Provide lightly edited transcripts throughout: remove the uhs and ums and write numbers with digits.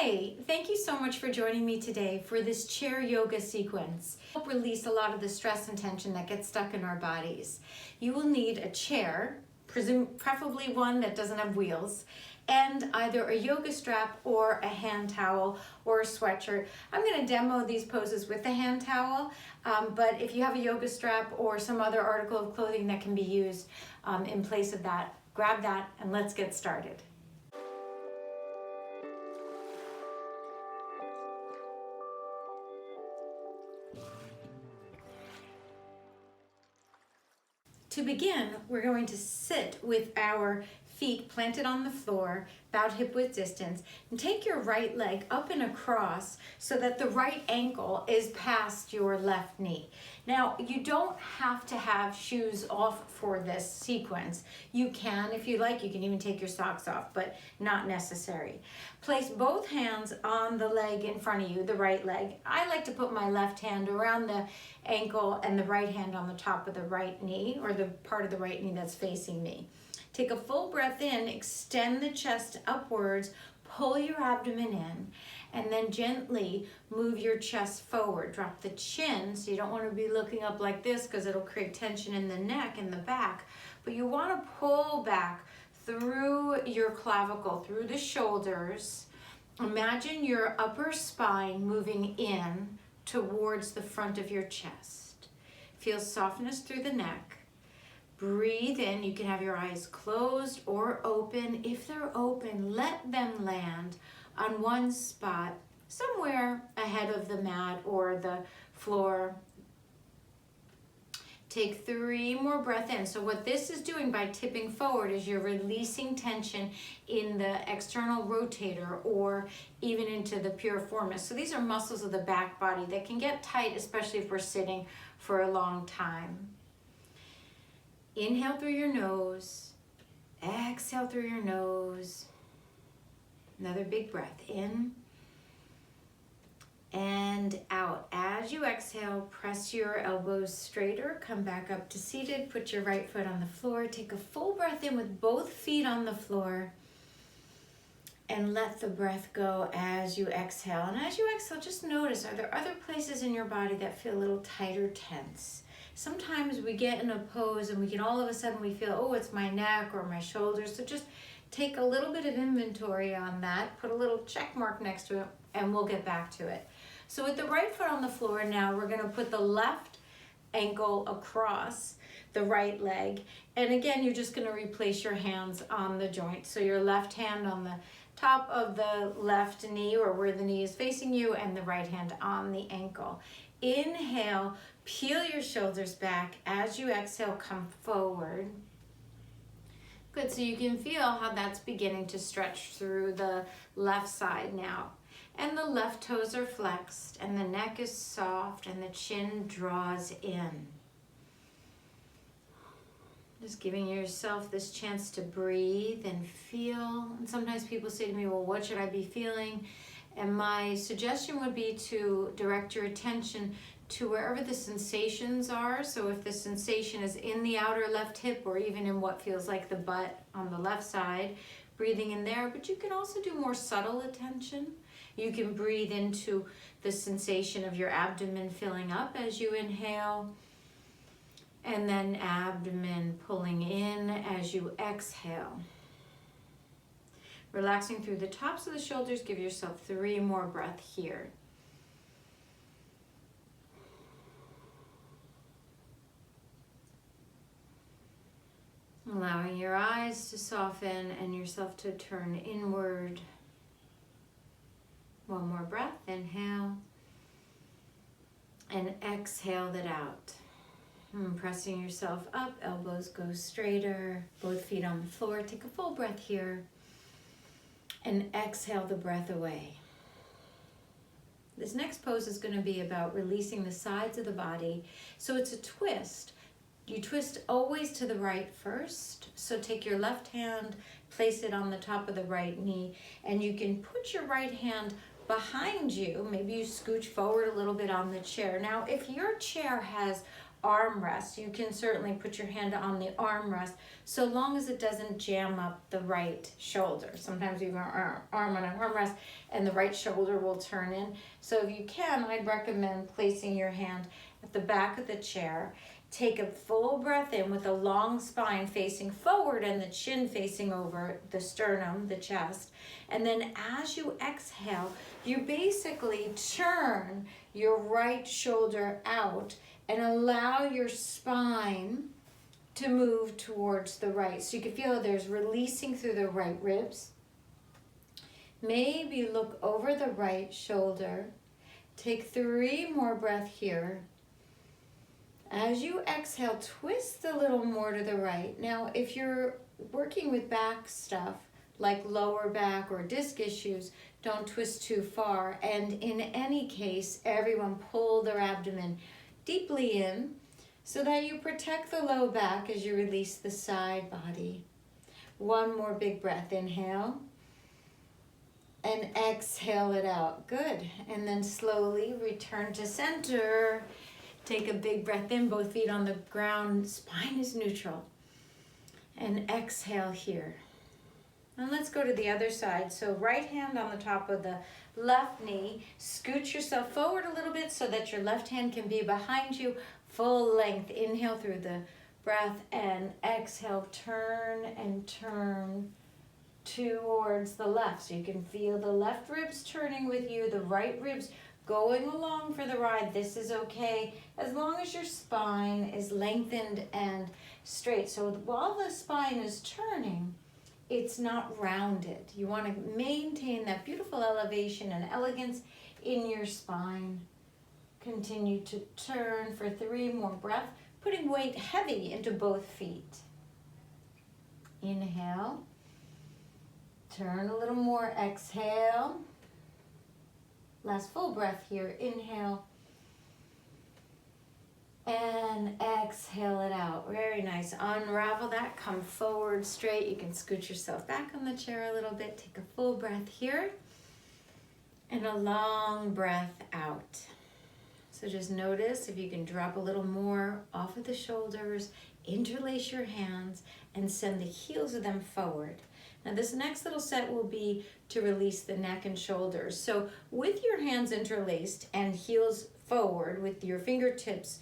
Hey, thank you so much for joining me today for this chair yoga sequence. Help release a lot of the stress and tension that gets stuck in our bodies. You will need a chair, preferably one that doesn't have wheels, and either a yoga strap or a hand towel or a sweatshirt. I'm going to demo these poses with the hand towel, but if you have a yoga strap or some other article of clothing that can be used in place of that, grab that and let's get started. To begin, we're going to sit with our feet planted on the floor, about hip width distance, and take your right leg up and across so that the right ankle is past your left knee. Now, you don't have to have shoes off for this sequence. You can, if you like, you can even take your socks off, but not necessary. Place both hands on the leg in front of you, the right leg. I like to put my left hand around the ankle and the right hand on the top of the right knee, or the part of the right knee that's facing me. Take a full breath in, extend the chest upwards, pull your abdomen in, and then gently move your chest forward. Drop the chin, so you don't want to be looking up like this because it'll create tension in the neck and the back, but you want to pull back through your clavicle, through the shoulders. Imagine your upper spine moving in towards the front of your chest. Feel softness through the neck. Breathe in. You can have your eyes closed or open. If they're open, let them land on one spot, somewhere ahead of the mat or the floor. Take 3 more breaths in. So what this is doing by tipping forward is you're releasing tension in the external rotator or even into the piriformis. So these are muscles of the back body that can get tight, especially if we're sitting for a long time. Inhale through your nose, exhale through your nose. Another big breath in and out. As you exhale, press your elbows straighter, come back up to seated, put your right foot on the floor, take a full breath in with both feet on the floor, and let the breath go as you exhale. And as you exhale, just notice, are there other places in your body that feel a little tight or tense? Sometimes we get in a pose and we can all of a sudden we feel, oh, it's my neck or my shoulders. So just take a little bit of inventory on that, put a little check mark next to it, and we'll get back to it. So with the right foot on the floor now, we're gonna put the left ankle across the right leg. And again, you're just gonna replace your hands on the joint. So your left hand on the top of the left knee or where the knee is facing you, and the right hand on the ankle. Inhale, peel your shoulders back. As you exhale, come forward. Good, so you can feel how that's beginning to stretch through the left side now. And the left toes are flexed, and the neck is soft, and the chin draws in. Just giving yourself this chance to breathe and feel. And sometimes people say to me, well, what should I be feeling? And my suggestion would be to direct your attention to wherever the sensations are. So if the sensation is in the outer left hip or even in what feels like the butt on the left side, breathing in there. But you can also do more subtle attention. You can breathe into the sensation of your abdomen filling up as you inhale, and then abdomen pulling in as you exhale. Relaxing through the tops of the shoulders, give yourself 3 more breaths here. Allowing your eyes to soften and yourself to turn inward. 1 more breath, inhale, and exhale that out. Pressing yourself up, elbows go straighter, both feet on the floor. Take a full breath here, and exhale the breath away. This next pose is going to be about releasing the sides of the body. So it's a twist. You twist always to the right first. So take your left hand, place it on the top of the right knee, and you can put your right hand behind you. Maybe you scooch forward a little bit on the chair. Now, if your chair has armrest. You can certainly put your hand on the armrest so long as it doesn't jam up the right shoulder. Sometimes you have an arm on an armrest and the right shoulder will turn in. So if you can, I'd recommend placing your hand at the back of the chair. Take a full breath in with a long spine facing forward and the chin facing over the sternum, the chest. And then as you exhale, you basically turn your right shoulder out and allow your spine to move towards the right. So you can feel there's releasing through the right ribs. Maybe look over the right shoulder. Take 3 more breaths here. As you exhale, twist a little more to the right. Now, if you're working with back stuff, like lower back or disc issues, don't twist too far. And in any case, everyone pull their abdomen deeply in so that you protect the low back as you release the side body. 1 more big breath. Inhale and exhale it out. Good. And then slowly return to center. Take a big breath in, both feet on the ground, spine is neutral. And exhale here. And let's go to the other side. So right hand on the top of the left knee. Scoot yourself forward a little bit so that your left hand can be behind you. Full length. Inhale through the breath and exhale. Turn and turn towards the left. So you can feel the left ribs turning with you, the right ribs going along for the ride. This is okay as long as your spine is lengthened and straight. So while the spine is turning, it's not rounded. You want to maintain that beautiful elevation and elegance in your spine. Continue to turn for 3 more breaths, putting weight heavy into both feet. Inhale. Turn a little more. Exhale. Last full breath here. Inhale. And exhale it out. Very nice. Unravel that. Come forward straight. You can scoot yourself back on the chair a little bit. Take a full breath here. And a long breath out. So just notice if you can drop a little more off of the shoulders. Interlace your hands and send the heels of them forward. Now this next little set will be to release the neck and shoulders. So with your hands interlaced and heels forward with your fingertips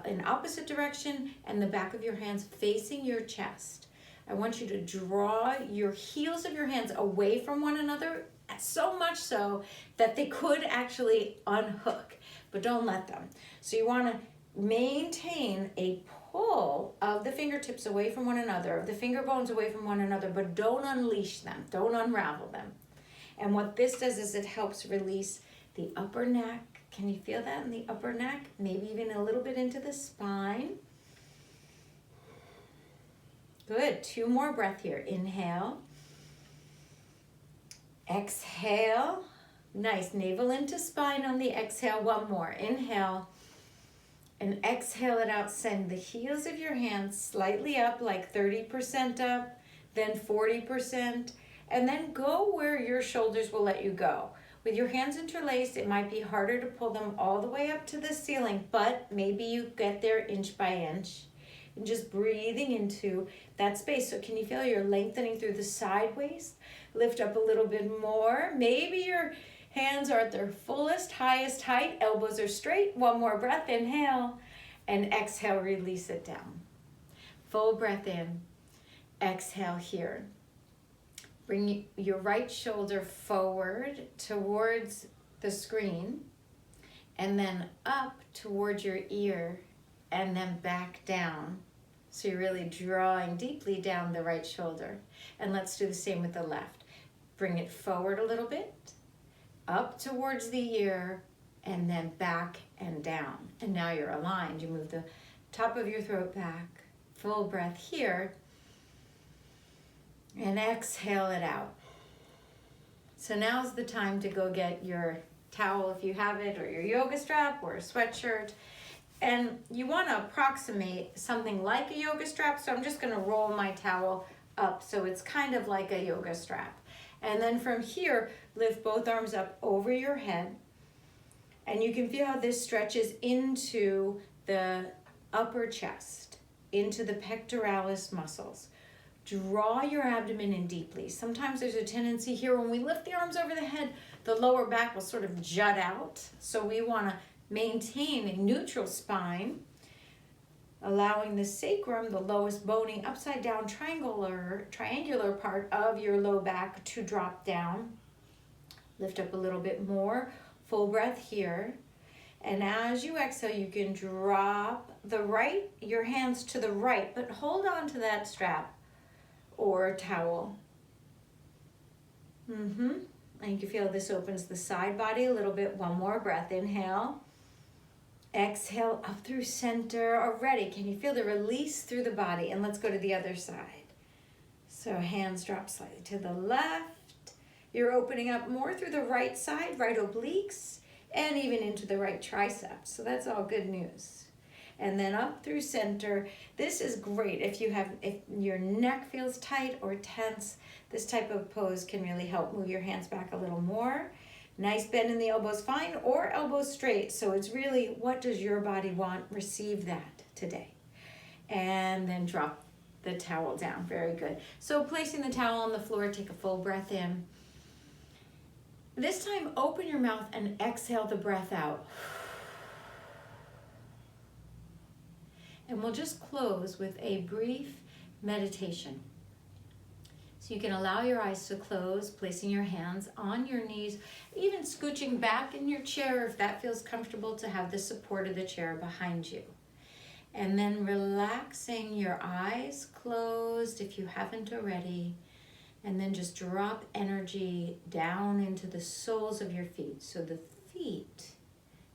in opposite direction and the back of your hands facing your chest, I want you to draw your heels of your hands away from one another, so much so that they could actually unhook, but don't let them. So you want to maintain a pull of the fingertips away from one another, of the finger bones away from one another, but don't unleash them, don't unravel them. And what this does is it helps release the upper neck. Can you feel that in the upper neck? Maybe even a little bit into the spine. Good. 2 more breaths here. Inhale. Exhale. Nice. Navel into spine on the exhale. 1 more. Inhale. And exhale it out. Send the heels of your hands slightly up, like 30% up, then 40%, and then go where your shoulders will let you go. With your hands interlaced, it might be harder to pull them all the way up to the ceiling, but maybe you get there inch by inch. And just breathing into that space. So can you feel you're lengthening through the side waist? Lift up a little bit more. Maybe your hands are at their fullest, highest height. Elbows are straight. 1 more breath. Inhale. And exhale. Release it down. Full breath in. Exhale here. Bring your right shoulder forward towards the screen. And then up towards your ear. And then back down. So you're really drawing deeply down the right shoulder. And let's do the same with the left. Bring it forward a little bit. Up towards the ear, and then back and down. And now you're aligned. You move the top of your throat back. Full breath here. And exhale it out. So now's the time to go get your towel if you have it, or your yoga strap, or a sweatshirt. And you want to approximate something like a yoga strap. So I'm just going to roll my towel up so it's kind of like a yoga strap. And then from here, lift both arms up over your head. And you can feel how this stretches into the upper chest into the pectoralis muscles. Draw your abdomen in deeply. Sometimes there's a tendency here when we lift the arms over the head, the lower back will sort of jut out. So we want to maintain a neutral spine, allowing the sacrum, the lowest bony upside down triangular part of your low back to drop down. Lift up a little bit more. Full breath here. And as you exhale, you can drop your hands to the right, but hold on to that strap or towel. And you can feel this opens the side body a little bit. One more breath. Inhale. Exhale up through center. Already, can you feel the release through the body? And let's go to the other side. So hands drop slightly to the left. You're opening up more through the right side, right obliques, and even into the right triceps. So that's all good news. And then up through center. This is great if your neck feels tight or tense. This type of pose can really help move your hands back a little more. Nice bend in the elbows, fine, or elbows straight. So it's really, what does your body want? Receive that today. And then drop the towel down. Very good. So placing the towel on the floor, take a full breath in. This time, open your mouth and exhale the breath out. And we'll just close with a brief meditation. So you can allow your eyes to close, placing your hands on your knees, even scooching back in your chair if that feels comfortable, to have the support of the chair behind you. And then relaxing, your eyes closed if you haven't already. And then just drop energy down into the soles of your feet. So the feet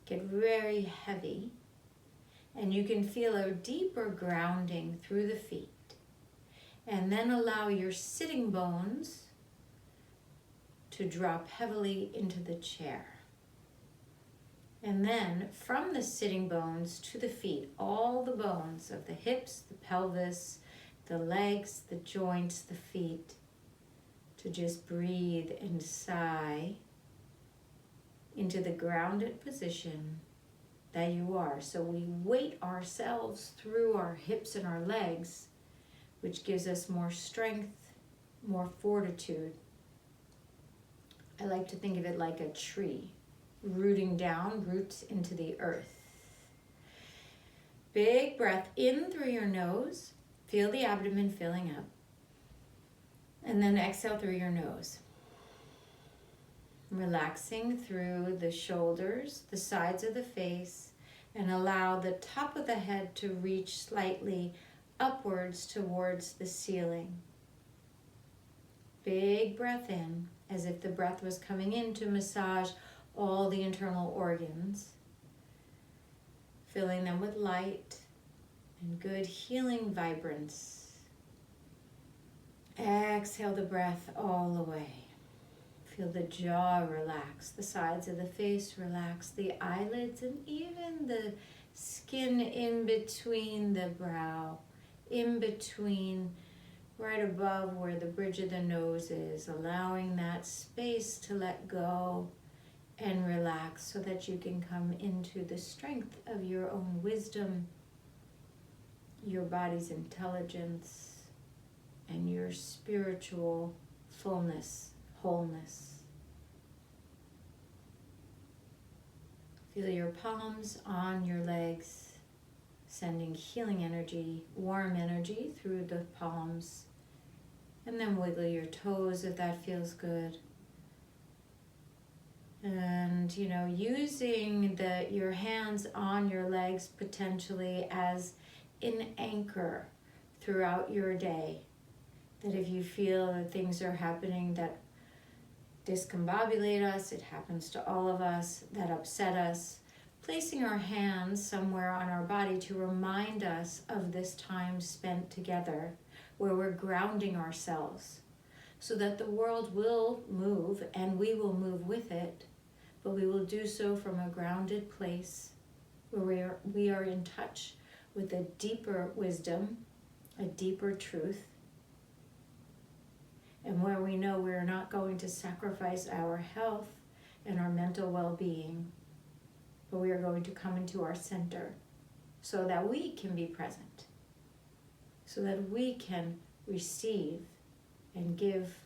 get very heavy. And you can feel a deeper grounding through the feet. And then allow your sitting bones to drop heavily into the chair. And then from the sitting bones to the feet, all the bones of the hips, the pelvis, the legs, the joints, the feet, to just breathe and sigh into the grounded position that you are. So we weight ourselves through our hips and our legs, which gives us more strength, more fortitude. I like to think of it like a tree, rooting down, roots into the earth. Big breath in through your nose. Feel the abdomen filling up. And then exhale through your nose. Relaxing through the shoulders, the sides of the face, and allow the top of the head to reach slightly upwards towards the ceiling. Big breath in, as if the breath was coming in to massage all the internal organs, filling them with light and good healing vibrance. Exhale the breath all the way. Feel the jaw relax, the sides of the face relax, the eyelids, and even the skin in between the brow, in between, right above where the bridge of the nose is, allowing that space to let go and relax so that you can come into the strength of your own wisdom, your body's intelligence, and your spiritual fullness, wholeness. Feel your palms on your legs, sending healing energy, warm energy through the palms. And then wiggle your toes if that feels good. And, using your hands on your legs potentially as an anchor throughout your day. That if you feel that things are happening that discombobulate us, it happens to all of us, that upset us, placing our hands somewhere on our body to remind us of this time spent together where we're grounding ourselves so that the world will move and we will move with it, but we will do so from a grounded place where we are in touch with a deeper wisdom, a deeper truth, and where we know we're not going to sacrifice our health and our mental well-being, but we are going to come into our center so that we can be present, so that we can receive and give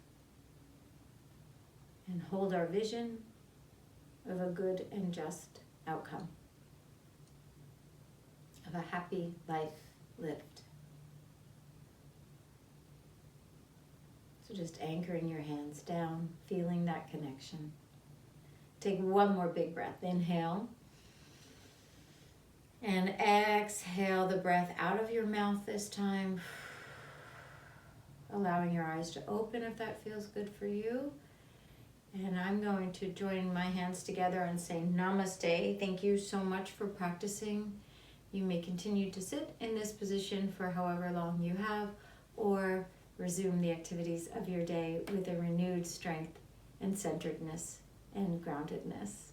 and hold our vision of a good and just outcome, of a happy life lived. So just anchoring your hands down, feeling that connection. Take one more big breath. Inhale. And exhale the breath out of your mouth this time. Allowing your eyes to open if that feels good for you. And I'm going to join my hands together and say namaste. Thank you so much for practicing. You may continue to sit in this position for however long you have, or resume the activities of your day with a renewed strength and centeredness and groundedness.